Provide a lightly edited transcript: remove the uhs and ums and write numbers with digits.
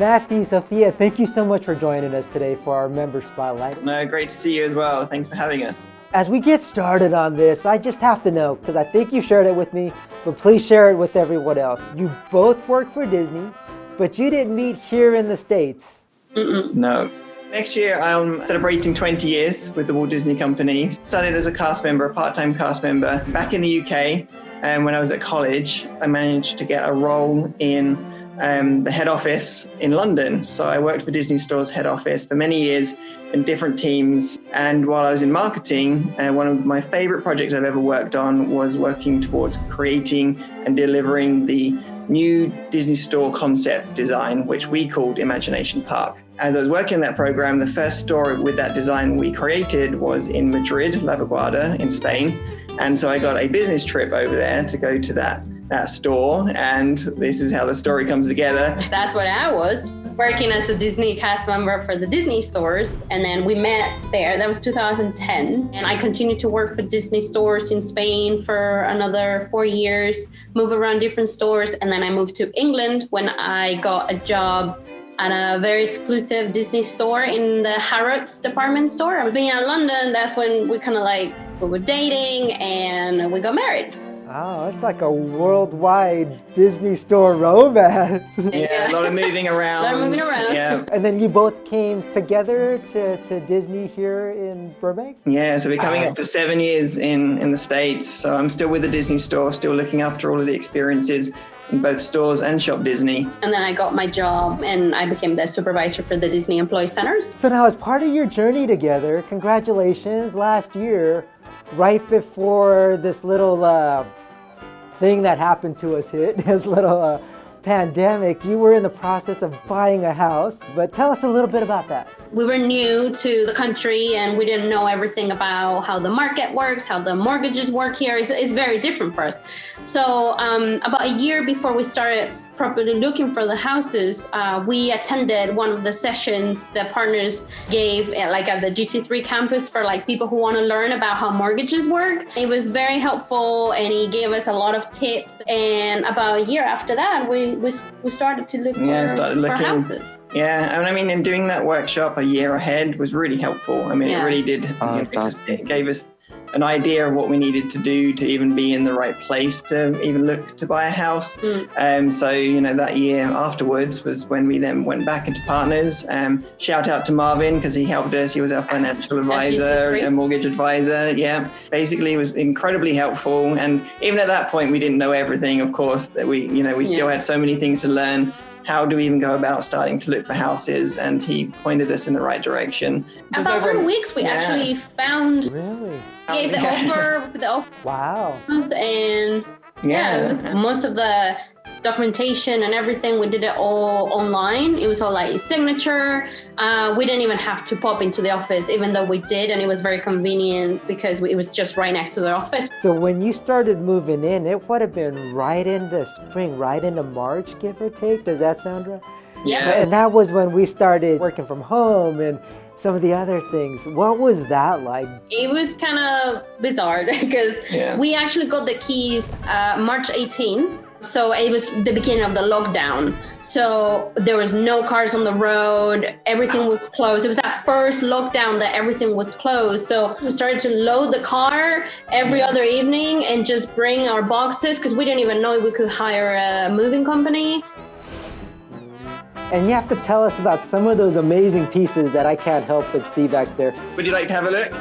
Mathew, Sofia, thank you so much for joining us today for our member spotlight. No, great to see you as well. Thanks for having us. As we get started on this, I just have to know, because I think you shared it with me, but please share it with everyone else. You both work for Disney, but you didn't meet here in the States. No. Next year, I'm celebrating 20 years with the Walt Disney Company. Started as a cast member, a part-time cast member, back in the UK. And when I was at college, I managed to get a role in the head office in London. So I worked for Disney Store's head office for many years in different teams. And while I was in marketing, one of my favorite projects I've ever worked on was working towards creating and delivering the new Disney Store concept design, which we called Imagination Park. As I was working on that program, the first store with that design we created was in Madrid, La Vaguada in Spain. And so I got a business trip over there to go to that store. And this is how the story comes together. That's what I was, working as a Disney cast member for the Disney stores. And then we met there. That was 2010. And I continued to work for Disney stores in Spain for another 4 years, move around different stores. And then I moved to England when I got a job at a very exclusive Disney store in the Harrods department store. I was being in London. That's when we we were dating and we got married. Oh, it's like a worldwide Disney Store romance. Yeah, a lot of moving around. Yeah. And then you both came together to Disney here in Burbank? Yeah, so we're coming up to 7 years in the States. So I'm still with the Disney Store, still looking after all of the experiences in both stores and Shop Disney. And then I got my job and I became the supervisor for the Disney Employee Centers. So now as part of your journey together, congratulations, last year, right before this little thing that happened to us hit, this little pandemic, you were in the process of buying a house, but tell us a little bit about that. We were new to the country and we didn't know everything about how the market works, how the mortgages work here. It's very different for us. So about a year before we started properly looking for the houses, we attended one of the sessions that partners gave at the GC3 campus for people who want to learn about how mortgages work. It was very helpful and he gave us a lot of tips. And about a year after that, we started to look for houses. Yeah, and I mean, in doing that workshop a year ahead was really helpful. I mean, it really did. It gave us an idea of what we needed to do to even be in the right place to even look to buy a house. So, that year afterwards was when we then went back into partners. Shout out to Marvin because he helped us. He was our financial advisor and mortgage advisor. Yeah, basically it was incredibly helpful. And even at that point, we didn't know everything, of course, that we still had so many things to learn. How do we even go about starting to look for houses? And he pointed us in the right direction. About 3 weeks, we actually found. Really? Gave the offer. Wow. And it was most of the documentation and everything. We did it all online. It was all signature. We didn't even have to pop into the office, even though we did, and it was very convenient because it was just right next to the office. So when you started moving in, it would have been right into spring, right into March, give or take. Does that sound right? Yeah. And that was when we started working from home and some of the other things. What was that like? It was kind of bizarre because we actually got the keys March 18th. So it was the beginning of the lockdown. So there was no cars on the road. Everything was closed. It was that first lockdown that everything was closed. So we started to load the car every other evening and just bring our boxes because we didn't even know we could hire a moving company. And you have to tell us about some of those amazing pieces that I can't help but see back there. Would you like to have a look?